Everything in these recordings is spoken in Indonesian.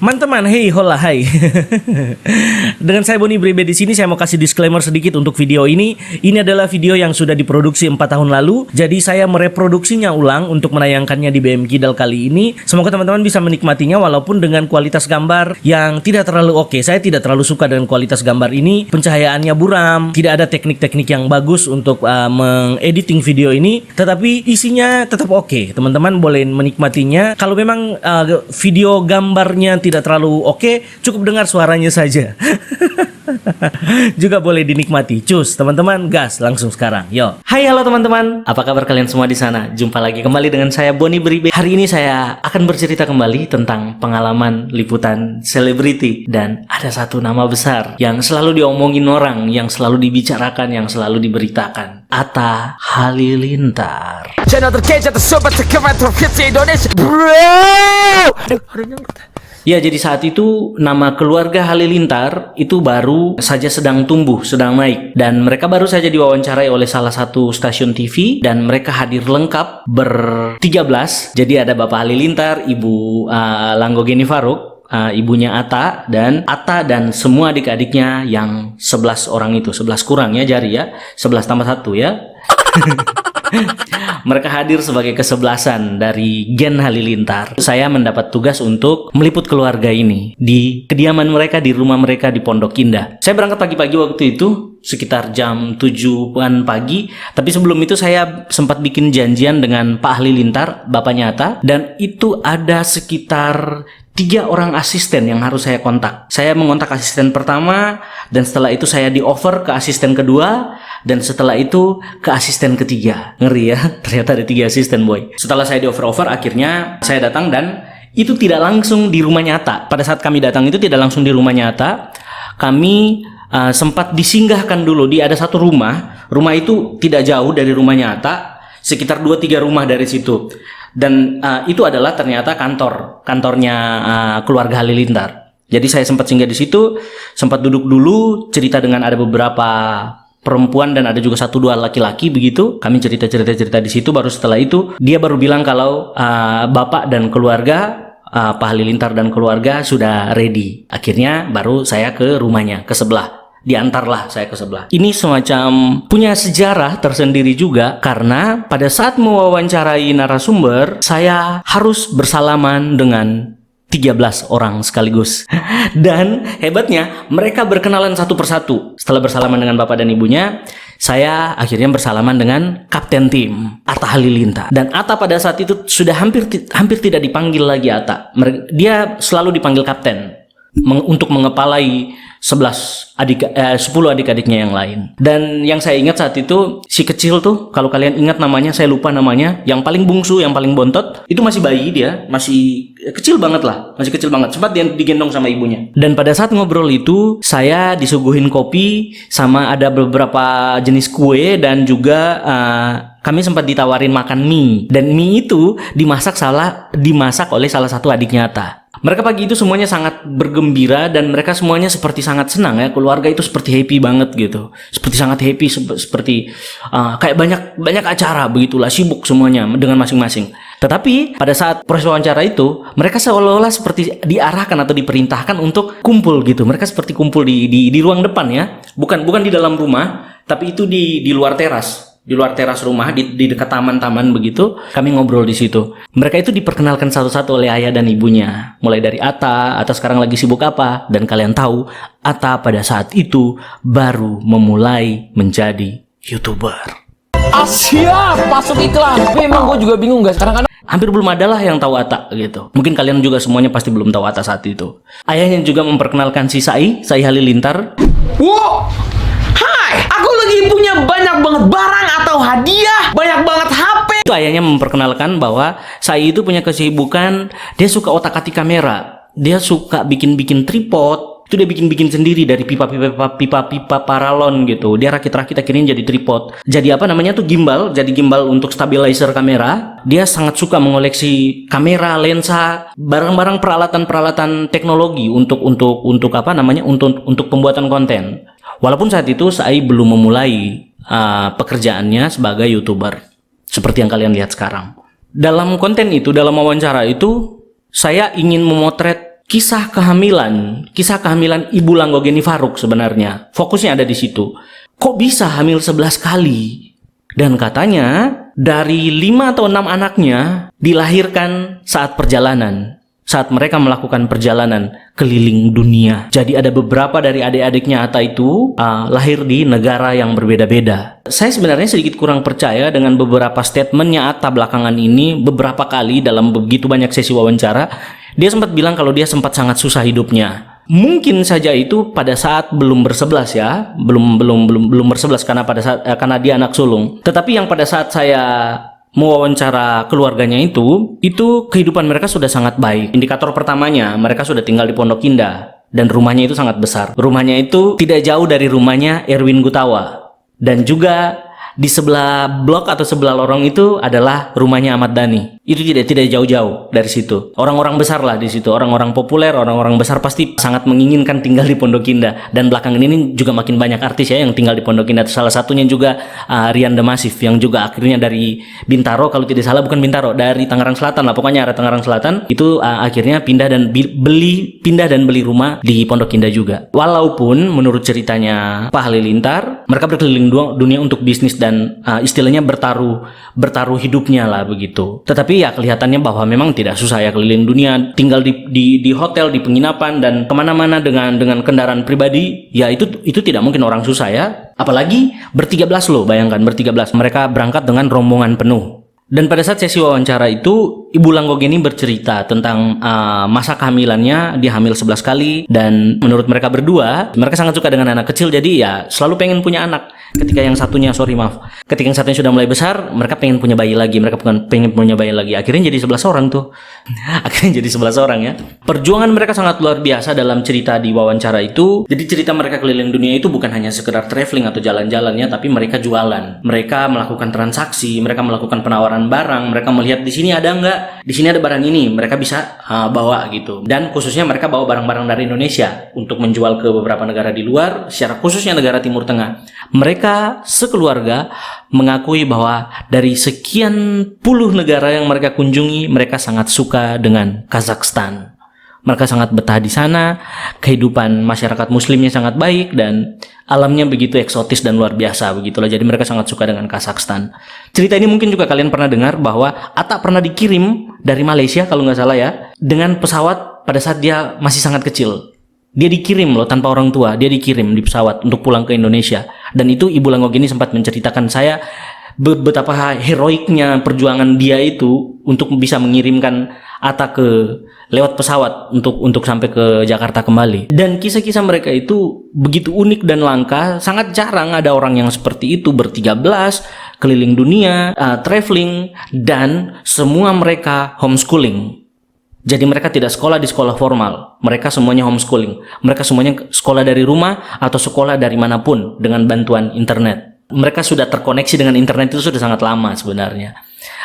Teman-teman, hey hola hai. Dengan saya Boni Bribe di sini, saya mau kasih disclaimer sedikit untuk video ini. Ini adalah video yang sudah diproduksi 4 tahun lalu. Jadi saya mereproduksinya ulang untuk menayangkannya di BM Kidal kali ini. Semoga teman-teman bisa menikmatinya walaupun dengan kualitas gambar yang tidak terlalu oke. Saya tidak terlalu suka dengan kualitas gambar ini. Pencahayaannya buram, tidak ada teknik-teknik yang bagus untuk mengediting video ini. Tetapi isinya tetap oke. Teman-teman boleh menikmatinya. Kalau memang video gambarnya tidak terlalu oke, cukup dengar suaranya saja. Juga boleh dinikmati. Cus, teman-teman, gas langsung sekarang. Yo. Hai, halo teman-teman. Apa kabar kalian semua di sana? Jumpa lagi kembali dengan saya Boni Bribe. Hari ini saya akan bercerita kembali tentang pengalaman liputan selebriti, dan ada satu nama besar yang selalu diomongin orang, yang selalu dibicarakan, yang selalu diberitakan. Atta Halilintar. Channel terkejut sobat terkeren terhits Indonesia, bro. Aduh, nyangkut. Ya, jadi saat itu nama keluarga Halilintar itu baru saja sedang tumbuh, sedang naik. Dan mereka baru saja diwawancarai oleh salah satu stasiun TV. Dan mereka hadir lengkap ber-13. Jadi ada Bapak Halilintar, Ibu Langgogeni Faruk, ibunya Atta dan semua adik-adiknya yang 11 orang itu. 11 kurang ya jari ya, 11 tambah 1 ya. Mereka hadir sebagai kesebelasan dari Gen Halilintar. Saya mendapat tugas untuk meliput keluarga ini di kediaman mereka, di rumah mereka di Pondok Indah. Saya berangkat pagi-pagi waktu itu, sekitar jam 7-an pagi. Tapi sebelum itu saya sempat bikin janjian dengan Pak Halilintar, bapaknya Atta. Dan itu ada sekitar 3 orang asisten yang harus saya kontak. Saya mengontak asisten pertama, dan setelah itu saya di-offer ke asisten kedua, dan setelah itu ke asisten ketiga. Ngeri ya, ternyata ada 3 asisten boy. Setelah saya di-offer, akhirnya saya datang, dan itu tidak langsung di rumahnya Atta. Pada saat kami datang itu tidak langsung di rumahnya Atta. Kami sempat disinggahkan dulu di ada satu rumah. Rumah itu tidak jauh dari rumahnya Atta, sekitar 2-3 rumah dari situ. Dan itu adalah ternyata kantornya keluarga Halilintar. Jadi saya sempat singgah di situ, sempat duduk dulu, cerita dengan ada beberapa perempuan dan ada juga 1-2 laki-laki begitu. Kami cerita di situ. Baru setelah itu dia baru bilang kalau bapak dan keluarga, Pak Halilintar dan keluarga sudah ready. Akhirnya baru saya ke rumahnya, ke sebelah. Diantarlah saya ke sebelah. Ini semacam punya sejarah tersendiri juga, karena pada saat mewawancarai narasumber, saya harus bersalaman dengan 13 orang sekaligus. Dan hebatnya, mereka berkenalan satu persatu. Setelah bersalaman dengan bapak dan ibunya, saya akhirnya bersalaman dengan kapten tim Atta Halilintar. Dan Atta pada saat itu sudah hampir tidak dipanggil lagi Atta. Dia selalu dipanggil kapten untuk mengepalai 10 adik-adiknya yang lain. Dan yang saya ingat saat itu, si kecil tuh, kalau kalian ingat namanya, saya lupa namanya, yang paling bungsu, yang paling bontot, itu masih bayi dia, masih kecil banget lah, masih kecil banget. Sempat dia digendong sama ibunya. Dan pada saat ngobrol itu, saya disuguhin kopi, sama ada beberapa jenis kue, dan juga kami sempat ditawarin makan mie. Dan mie itu dimasak oleh salah satu adiknya Atta. Mereka pagi itu semuanya sangat bergembira, dan mereka semuanya seperti sangat senang ya. Keluarga itu seperti happy banget gitu. Seperti sangat happy, seperti kayak banyak acara begitulah, sibuk semuanya dengan masing-masing. Tetapi pada saat proses wawancara itu, mereka seolah-olah seperti diarahkan atau diperintahkan untuk kumpul gitu. Mereka seperti kumpul di ruang depan ya. Bukan di dalam rumah, tapi itu di luar teras. Di luar teras rumah, di dekat taman-taman begitu, kami ngobrol di situ. Mereka itu diperkenalkan satu-satu oleh ayah dan ibunya. Mulai dari Atta sekarang lagi sibuk apa, dan kalian tahu, Atta pada saat itu baru memulai menjadi YouTuber. Siap, masuk iklan. Memang gue juga bingung guys, kadang-kadang Hampir belum ada lah yang tahu Atta gitu. Mungkin kalian juga semuanya pasti belum tahu Atta saat itu. Ayahnya juga memperkenalkan si Sai Halilintar. wow. Hai, aku lagi punya banyak banget barang atau hadiah, banyak banget HP. Itu ayahnya memperkenalkan bahwa Sai itu punya kesibukan, dia suka otak-atik kamera. Dia suka bikin tripod. Itu dia bikin sendiri dari pipa paralon gitu. Dia rakit-rakit akhirnya jadi tripod. Jadi apa namanya tuh gimbal, jadi gimbal untuk stabilizer kamera. Dia sangat suka mengoleksi kamera, lensa, barang-barang peralatan teknologi untuk apa namanya? Untuk pembuatan konten. Walaupun saat itu Sai belum memulai pekerjaannya sebagai YouTuber seperti yang kalian lihat sekarang. Dalam konten itu, dalam wawancara itu, saya ingin memotret kisah kehamilan Ibu Langgogeni Faruk sebenarnya. Fokusnya ada di situ. Kok bisa hamil 11 kali? Dan katanya dari 5 atau 6 anaknya dilahirkan saat perjalanan. Saat mereka melakukan perjalanan keliling dunia. Jadi ada beberapa dari adik-adiknya Atta itu lahir di negara yang berbeda-beda. Saya sebenarnya sedikit kurang percaya dengan beberapa statementnya Atta belakangan ini. Beberapa kali dalam begitu banyak sesi wawancara, dia sempat bilang kalau dia sempat sangat susah hidupnya. Mungkin saja itu pada saat belum bersebelas ya, belum bersebelas karena dia anak sulung. Tetapi yang pada saat saya mewawancara keluarganya itu kehidupan mereka sudah sangat baik. Indikator pertamanya, mereka sudah tinggal di Pondok Indah dan rumahnya itu sangat besar. Rumahnya itu tidak jauh dari rumahnya Erwin Gutawa. Dan juga di sebelah blok atau sebelah lorong itu adalah rumahnya Ahmad Dhani. Itu tidak jauh-jauh dari situ. Orang-orang besar lah di situ, orang-orang populer, orang-orang besar pasti sangat menginginkan tinggal di Pondok Indah. Dan belakangan ini juga makin banyak artis ya yang tinggal di Pondok Indah. Salah satunya juga Rian Demasif yang juga akhirnya dari Bintaro, kalau tidak salah bukan Bintaro, dari Tangerang Selatan lah, pokoknya area Tangerang Selatan itu akhirnya pindah dan beli rumah di Pondok Indah juga. Walaupun menurut ceritanya Pak Halilintar, mereka berkeliling dunia untuk bisnis dan istilahnya bertaruh hidupnya lah begitu. Tetapi ya kelihatannya bahwa memang tidak susah ya keliling dunia, tinggal di hotel, di penginapan dan kemana-mana dengan kendaraan pribadi. Ya itu tidak mungkin orang susah ya. Apalagi ber-13 loh, bayangkan ber-13 mereka berangkat dengan rombongan penuh. Dan pada saat sesi wawancara itu Ibu Langgogeni bercerita tentang masa kehamilannya. Dia hamil 11 kali dan menurut mereka berdua, mereka sangat suka dengan anak kecil, jadi ya selalu pengen punya anak. Ketika yang satunya sudah mulai besar, mereka pengen punya bayi lagi. Akhirnya jadi 11 orang tuh. Akhirnya jadi 11 orang ya. Perjuangan mereka sangat luar biasa dalam cerita di wawancara itu. Jadi cerita mereka keliling dunia itu bukan hanya sekedar traveling atau jalan-jalannya, tapi mereka jualan. Mereka melakukan transaksi, mereka melakukan penawaran barang, mereka melihat di sini ada nggak? Di sini ada barang ini, mereka bisa bawa gitu. Dan khususnya mereka bawa barang-barang dari Indonesia untuk menjual ke beberapa negara di luar, secara khususnya negara Timur Tengah. Mereka sekeluarga mengakui bahwa dari sekian puluh negara yang mereka kunjungi, mereka sangat suka dengan Kazakhstan. Mereka sangat betah di sana, kehidupan masyarakat muslimnya sangat baik dan alamnya begitu eksotis dan luar biasa begitulah. Jadi mereka sangat suka dengan Kazakhstan. Cerita ini mungkin juga kalian pernah dengar bahwa Atta pernah dikirim dari Malaysia kalau nggak salah ya, dengan pesawat pada saat dia masih sangat kecil. Dia dikirim loh tanpa orang tua, dia dikirim di pesawat untuk pulang ke Indonesia. Dan itu Ibu Langgogeni sempat menceritakan saya betapa heroiknya perjuangan dia itu untuk bisa mengirimkan Atta lewat pesawat untuk sampai ke Jakarta kembali. Dan kisah-kisah mereka itu begitu unik dan langka, sangat jarang ada orang yang seperti itu ber-13 keliling dunia, traveling, dan semua mereka homeschooling. Jadi mereka tidak sekolah di sekolah formal. Mereka semuanya homeschooling. Mereka semuanya sekolah dari rumah atau sekolah dari manapun dengan bantuan internet. Mereka sudah terkoneksi dengan internet itu sudah sangat lama sebenarnya.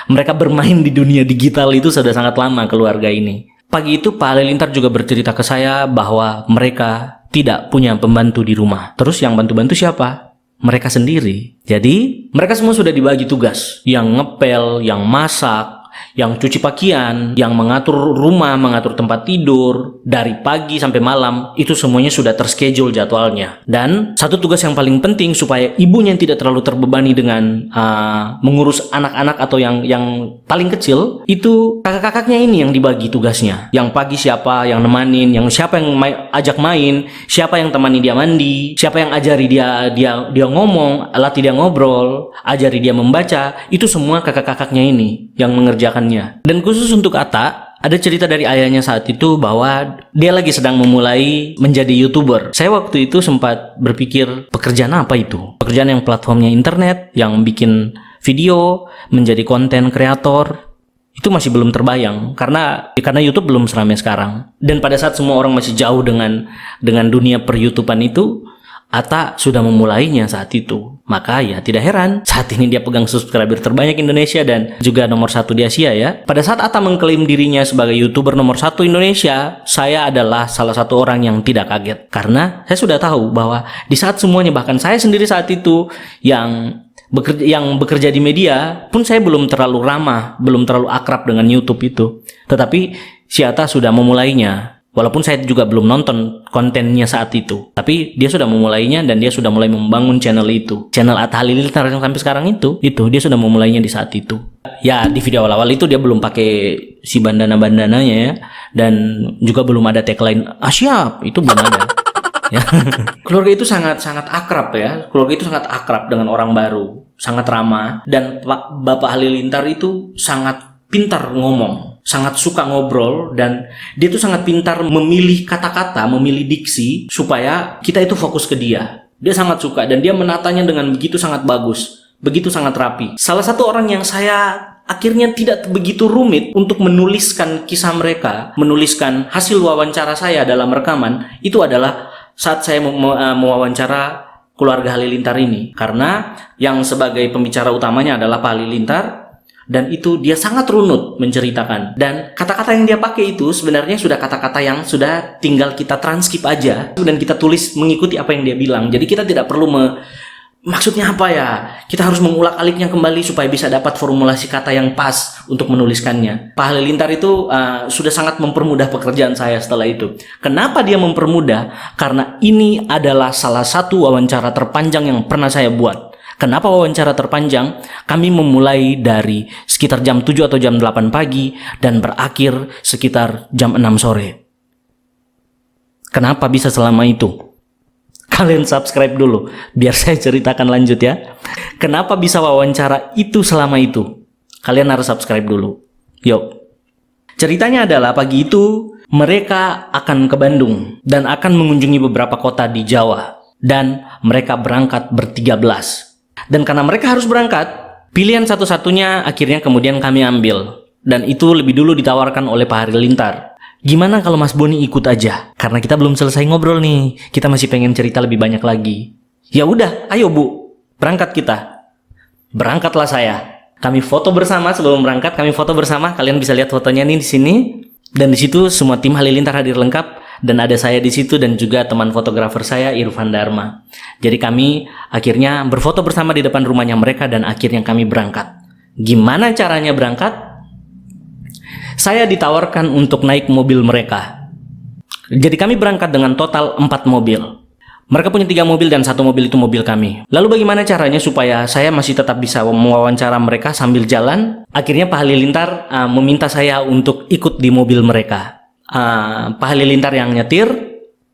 Mereka bermain di dunia digital itu sudah sangat lama keluarga ini. Pagi itu Pak Halilintar juga bercerita ke saya bahwa mereka tidak punya pembantu di rumah. Terus yang bantu-bantu siapa? Mereka sendiri. Jadi mereka semua sudah dibagi tugas. Yang ngepel, yang masak, yang cuci pakaian, yang mengatur rumah, mengatur tempat tidur, dari pagi sampai malam, itu semuanya sudah terschedule jadwalnya. Dan satu tugas yang paling penting supaya ibunya tidak terlalu terbebani dengan mengurus anak-anak atau yang paling kecil, itu kakak-kakaknya ini yang dibagi tugasnya. Yang pagi siapa yang nemanin, yang siapa yang ajak main, siapa yang temani dia mandi, siapa yang ajari dia ngomong, latih dia ngobrol, ajari dia membaca, itu semua kakak-kakaknya ini yang mengerjakannya. Dan khusus untuk Atta, ada cerita dari ayahnya saat itu bahwa dia lagi sedang memulai menjadi YouTuber. Saya waktu itu sempat berpikir, pekerjaan apa itu? Pekerjaan yang platformnya internet, yang bikin video, menjadi konten kreator, itu masih belum terbayang karena YouTube belum seramai sekarang. Dan pada saat semua orang masih jauh dengan dunia per-YouTubean itu, Atta sudah memulainya saat itu. Maka ya tidak heran saat ini dia pegang subscriber terbanyak Indonesia dan juga nomor 1 di Asia ya. Pada saat Atta mengklaim dirinya sebagai YouTuber nomor 1 Indonesia, saya adalah salah satu orang yang tidak kaget. Karena saya sudah tahu bahwa di saat semuanya, bahkan saya sendiri saat itu yang bekerja di media pun, saya belum terlalu ramah, belum terlalu akrab dengan YouTube itu. Tetapi si Atta sudah memulainya. Walaupun saya juga belum nonton kontennya saat itu. Tapi dia sudah memulainya dan dia sudah mulai membangun channel itu. Channel Atta Halilintar yang sampai sekarang itu dia sudah memulainya di saat itu. Ya, di video awal-awal itu dia belum pakai si bandana-bandananya ya. Dan juga belum ada tagline, siap, itu belum ada. Ya. Keluarga itu sangat akrab ya. Keluarga itu sangat akrab dengan orang baru. Sangat ramah. Dan Bapak Halilintar itu sangat pintar ngomong, sangat suka ngobrol, dan dia tuh sangat pintar memilih kata-kata, memilih diksi supaya kita itu fokus ke dia. Dia sangat suka dan dia menatanya dengan begitu sangat bagus, begitu sangat rapi. Salah satu orang yang saya akhirnya tidak begitu rumit untuk menuliskan kisah mereka, menuliskan hasil wawancara saya dalam rekaman, itu adalah saat saya mewawancara keluarga Halilintar ini. Karena yang sebagai pembicara utamanya adalah Pak Halilintar, dan itu dia sangat runut menceritakan. Dan kata-kata yang dia pakai itu sebenarnya sudah kata-kata yang sudah tinggal kita transkrip aja dan kita tulis mengikuti apa yang dia bilang. Jadi kita tidak perlu maksudnya apa ya? Kita harus mengulak-aliknya kembali supaya bisa dapat formulasi kata yang pas untuk menuliskannya. Pak Halilintar itu sudah sangat mempermudah pekerjaan saya setelah itu. Kenapa dia mempermudah? Karena ini adalah salah satu wawancara terpanjang yang pernah saya buat. Kenapa wawancara terpanjang? Kami memulai dari sekitar jam 7 atau jam 8 pagi dan berakhir sekitar jam 6 sore. Kenapa bisa selama itu? Kalian subscribe dulu, biar saya ceritakan lanjut ya. Kenapa bisa wawancara itu selama itu? Kalian harus subscribe dulu. Yuk. Ceritanya adalah pagi itu mereka akan ke Bandung dan akan mengunjungi beberapa kota di Jawa. Dan mereka berangkat ber-13. Dan karena mereka harus berangkat, pilihan satu-satunya akhirnya kemudian kami ambil. Dan itu lebih dulu ditawarkan oleh Pak Halilintar. Gimana kalau Mas Boni ikut aja? Karena kita belum selesai ngobrol nih. Kita masih pengen cerita lebih banyak lagi. Ya udah, ayo Bu, berangkat kita. Berangkatlah saya. Kami foto bersama sebelum berangkat. Kami foto bersama. Kalian bisa lihat fotonya nih di sini. Dan di situ semua tim Halilintar hadir lengkap. Dan ada saya di situ dan juga teman fotografer saya Irfan Dharma. Jadi kami akhirnya berfoto bersama di depan rumahnya mereka dan akhirnya kami berangkat. Gimana caranya berangkat? Saya ditawarkan untuk naik mobil mereka. Jadi kami berangkat dengan total 4 mobil. Mereka punya 3 mobil dan 1 mobil itu mobil kami. Lalu bagaimana caranya supaya saya masih tetap bisa mewawancara mereka sambil jalan? Akhirnya Pak Halilintar meminta saya untuk ikut di mobil mereka. Pak Halilintar yang nyetir,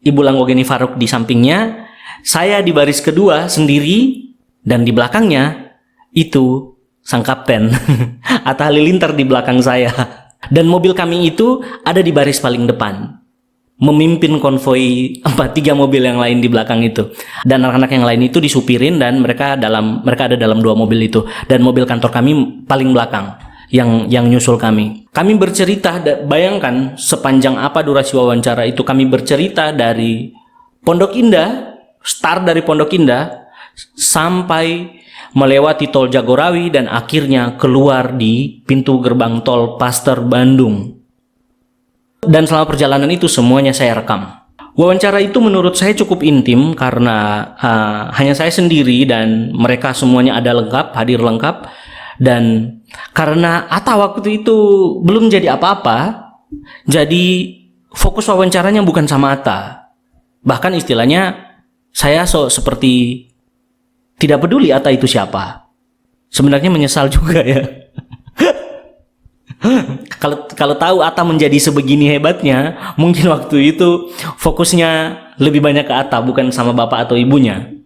Ibu Langgogeni Faruk di sampingnya, saya di baris kedua sendiri, dan di belakangnya itu sang kapten Atta Halilintar di belakang saya. Dan mobil kami itu ada di baris paling depan, memimpin konvoi 3 mobil yang lain di belakang itu. Dan anak-anak yang lain itu disupirin dan mereka ada dalam 2 mobil itu. Dan mobil kantor kami paling belakang yang nyusul kami. Kami bercerita, bayangkan sepanjang apa durasi wawancara itu. Kami bercerita dari Pondok Indah, start dari Pondok Indah sampai melewati tol Jagorawi dan akhirnya keluar di pintu gerbang tol Paster Bandung. Dan selama perjalanan itu semuanya saya rekam. Wawancara itu menurut saya cukup intim karena hanya saya sendiri dan mereka semuanya ada lengkap, hadir lengkap. Dan karena Atta waktu itu belum jadi apa-apa, jadi fokus wawancaranya bukan sama Atta. Bahkan istilahnya saya seperti tidak peduli Atta itu siapa. Sebenarnya menyesal juga ya. Kalau tahu Atta menjadi sebegini hebatnya, mungkin waktu itu fokusnya lebih banyak ke Atta bukan sama bapak atau ibunya.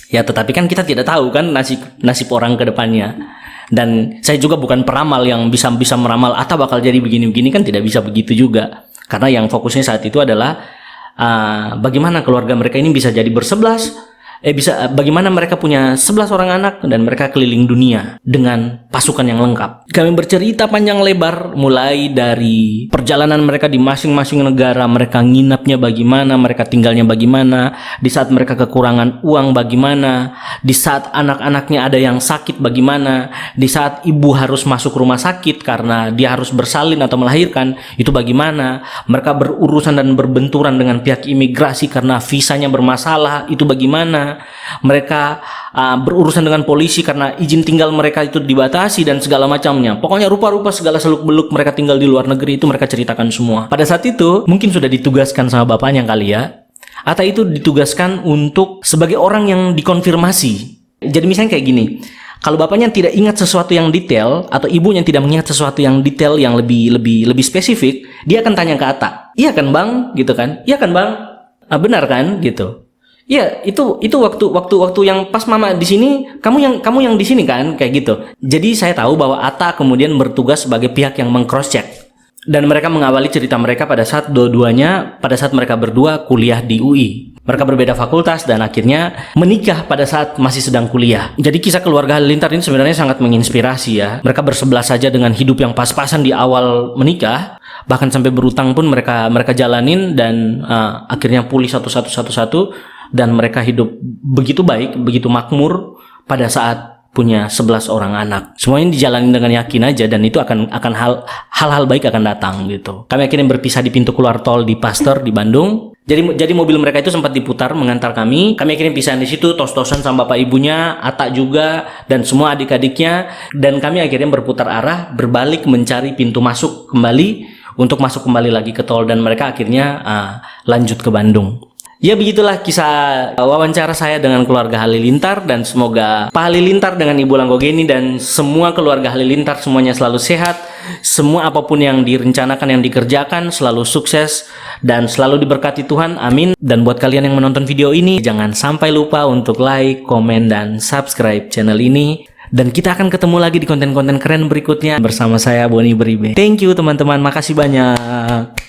Ya tetapi kan kita tidak tahu kan nasib orang ke depannya. Dan saya juga bukan peramal yang bisa meramal Atta bakal jadi begini-begini, kan tidak bisa begitu juga. Karena yang fokusnya saat itu adalah bagaimana keluarga mereka ini bisa jadi bersebelas. Bagaimana mereka punya 11 orang anak dan mereka keliling dunia dengan pasukan yang lengkap. Kami bercerita panjang lebar mulai dari perjalanan mereka di masing-masing negara, mereka nginapnya bagaimana, mereka tinggalnya bagaimana, di saat mereka kekurangan uang bagaimana, di saat anak-anaknya ada yang sakit bagaimana, di saat ibu harus masuk rumah sakit karena dia harus bersalin atau melahirkan, itu bagaimana, mereka berurusan dan berbenturan dengan pihak imigrasi karena visanya bermasalah, itu bagaimana. rumahnya. Mereka berurusan dengan polisi karena izin tinggal mereka itu dibatasi dan segala macamnya. Pokoknya rupa-rupa segala seluk-beluk mereka tinggal di luar negeri itu mereka ceritakan semua. Pada saat itu mungkin sudah ditugaskan sama bapaknya kali ya. Atta itu ditugaskan untuk sebagai orang yang dikonfirmasi. Jadi misalnya kayak gini. Kalau bapaknya tidak ingat sesuatu yang detail atau ibunya tidak mengingat sesuatu yang detail yang lebih spesifik, dia akan tanya ke Atta. Iya kan bang, gitu kan? Iya kan bang? Benar kan, gitu. Iya, itu waktu yang pas mama di sini, kamu yang di sini kan, kayak gitu. Jadi saya tahu bahwa Atta kemudian bertugas sebagai pihak yang meng-cross check. Dan mereka mengawali cerita mereka pada saat pada saat mereka berdua kuliah di UI. Mereka berbeda fakultas dan akhirnya menikah pada saat masih sedang kuliah. Jadi kisah keluarga Halilintar ini sebenarnya sangat menginspirasi ya. Mereka bersebelah saja dengan hidup yang pas-pasan di awal menikah. Bahkan sampai berutang pun mereka jalanin dan akhirnya pulih satu. Dan mereka hidup begitu baik, begitu makmur pada saat punya 11 orang anak. Semuanya dijalani dengan yakin aja dan itu akan hal-hal baik akan datang gitu. Kami akhirnya berpisah di pintu keluar tol di Pasteur di Bandung. Jadi mobil mereka itu sempat diputar mengantar kami. Kami akhirnya pisah di situ, tos-tosan sama bapak ibunya, Atta juga dan semua adik-adiknya, dan kami akhirnya berputar arah berbalik mencari pintu masuk kembali untuk masuk kembali lagi ke tol dan mereka akhirnya lanjut ke Bandung. Ya begitulah kisah wawancara saya dengan keluarga Halilintar dan semoga Pak Halilintar dengan Ibu Langgogeni dan semua keluarga Halilintar semuanya selalu sehat, semua apapun yang direncanakan yang dikerjakan selalu sukses dan selalu diberkati Tuhan, amin. Dan buat kalian yang menonton video ini jangan sampai lupa untuk like, komen, dan subscribe channel ini. Dan kita akan ketemu lagi di konten-konten keren berikutnya bersama saya Boni Beribe. Thank you teman-teman, makasih banyak.